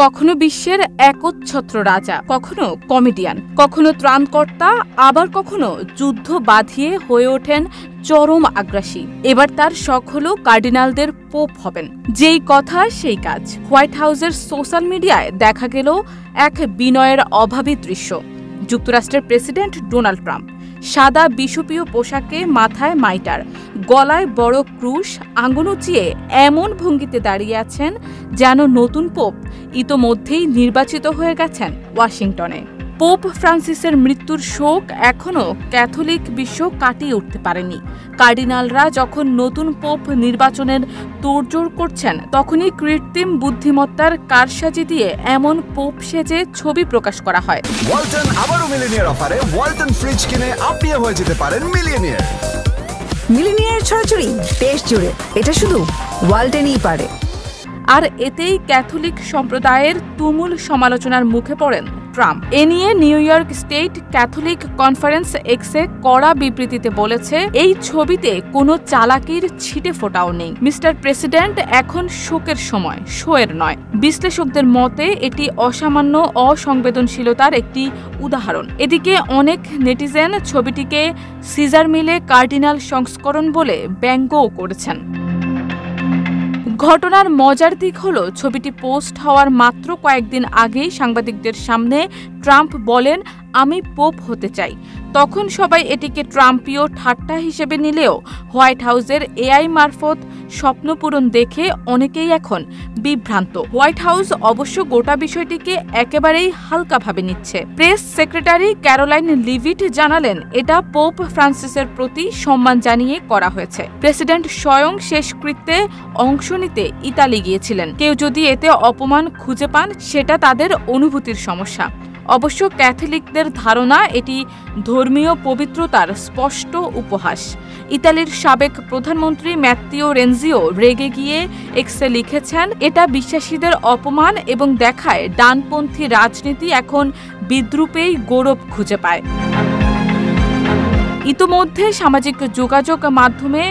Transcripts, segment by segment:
কখনো বিশ্বের একচ্ছত্র রাজা, কখনো কমেডিয়ান, কখনো ত্রাণকর্তা, আবার কখনো যুদ্ধ বাঁধিয়ে হয়ে ওঠেন চরম আগ্রাসী। এবার তার শখ হলো কার্ডিনালদের পোপ হবেন। যেই কথা সেই কাজ। হোয়াইট হাউসের সোশ্যাল মিডিয়ায় দেখা গেল এক বিনয়ের অভাবী দৃশ্য। যুক্তরাষ্ট্রের প্রেসিডেন্ট ডোনাল্ড ট্রাম্প সাদা বিশপীয় পোশাকে, মাথায় মাইটার, গলায় বড় ক্রুশ, আঙ্গুল উঁচিয়ে এমন ভঙ্গিতে দাঁড়িয়ে আছেন যেন নতুন পোপ ইতোমধ্যেই নির্বাচিত হয়ে গেছেন ওয়াশিংটনে। পোপ ফ্রান্সিসের মৃত্যুর শোক এখনও ক্যাথলিক বিশ্ব কাটিয়ে উঠতে পারেনি। কার্ডিনালরা যখন নতুন পোপ নির্বাচনের তোড়জোড় করছেন, তখনই কৃত্রিম বুদ্ধিমত্তার কারসাজি দিয়ে এমন পোপ সেজে ছবি প্রকাশ করা হয়। ওয়ালটন আবারও মিলিয়নিয়ার অফারে ওয়ালটন ফ্রিজ কিনে আপনিও হয়ে যেতে পারেন মিলিয়নিয়ার। মিলিয়নিয়ার ছড়াছড়ি দেশ জুড়ে, এটা শুধু ওয়ালটনই পারে। আর এতেই ক্যাথলিক সম্প্রদায়ের তুমুল সমালোচনার মুখে পড়েন ট্রাম্প। এ নিয়ে new York state Catholic conference এক্সে কড়া বিবৃতিতে বলেছে, এই ছবিতে কোনো চালাকির ছিটে ফোটাও নেই। মিস্টার প্রেসিডেন্ট, এখন শোকের সময়, শোয়ের নয়। বিশ্লেষকদের মতে এটি অসামান্য অসংবেদনশীলতার একটি উদাহরণ। এদিকে অনেক নেটিজেন ছবিটিকে সিজার মিলে কার্ডিনাল সংস্করণ বলে ব্যঙ্গও করেছেন। ঘটনার মজার দিক হলো, ছবিটি পোস্ট হওয়ার মাত্র কয়েকদিন আগেই সাংবাদিকদের সামনে ট্রাম্প বলেন, আমি পোপ হতে চাই। তখন সবাই এটিকে ট্রাম্পীয় ঠাট্টা হিসেবে নিলেও হোয়াইট হাউসের এআই মারফত স্বপ্নপূরণ দেখে অনেকেই এখন বিভ্রান্ত। হোয়াইট হাউস অবশ্য গোটা বিষয়টিকে একেবারেই হালকাভাবে নিচ্ছে। প্রেস সেক্রেটারি ক্যারোলাইন লিভিট জানালেন, এটা পোপ ফ্রান্সিসের প্রতি সম্মান জানিয়ে করা হয়েছে। প্রেসিডেন্ট স্বয়ং শেষকৃত্যে অংশ নিতে ইতালি গিয়েছিলেন। কেউ যদি এতে অপমান খুঁজে পান, সেটা তাদের অনুভূতির সমস্যা। অবশ্য ক্যাথলিকদের ধারণা এটি ধর্মীয় পবিত্রতার স্পষ্ট উপহাস। ইতালির সাবেক প্রধানমন্ত্রী ম্যাত্তিও রেনজিও রেগে গিয়ে এক্সে লিখেছেন, এটা বিশ্বাসীদের অপমান এবং দেখায় ডানপন্থী রাজনীতি এখন বিদ্রূপেই গৌরব খুঁজে পায়। ইতোমধ্যে সামাজিক যোগাযোগ মাধ্যমে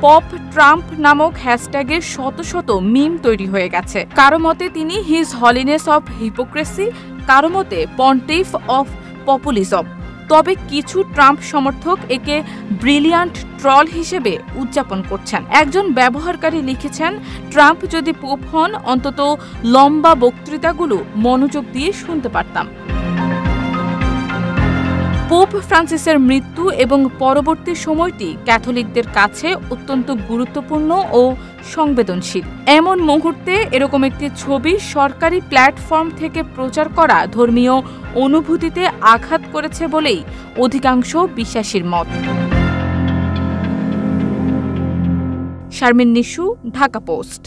পপ ট্রাম্প নামক হ্যাশট্যাগে শত শত মিম তৈরি হয়ে গেছে। কারো মতে তিনি হিজ হলিনেস অফ হিপোক্রেসি, কারো মতে পন্টিফ অফ পপুলিজম। তবে কিছু ট্রাম্প সমর্থক একে ব্রিলিয়ান্ট ট্রল হিসেবে উদযাপন করছেন। একজন ব্যবহারকারী লিখেছেন, ট্রাম্প যদি পোপ হন, অন্তত লম্বা বক্তৃতাগুলো মনোযোগ দিয়ে শুনতে পারতাম। পোপ ফ্রান্সিসের মৃত্যু এবং পরবর্তী সময়টি ক্যাথলিকদের কাছে অত্যন্ত গুরুত্বপূর্ণ ও সংবেদনশীল। এমন মুহূর্তে এরকম একটি ছবি সরকারি প্ল্যাটফর্ম থেকে প্রচার করা ধর্মীয় অনুভূতিতে আঘাত করেছে বলেই অধিকাংশ বিশ্বাসীর মত। শারমিন নিশু, ঢাকা পোস্ট।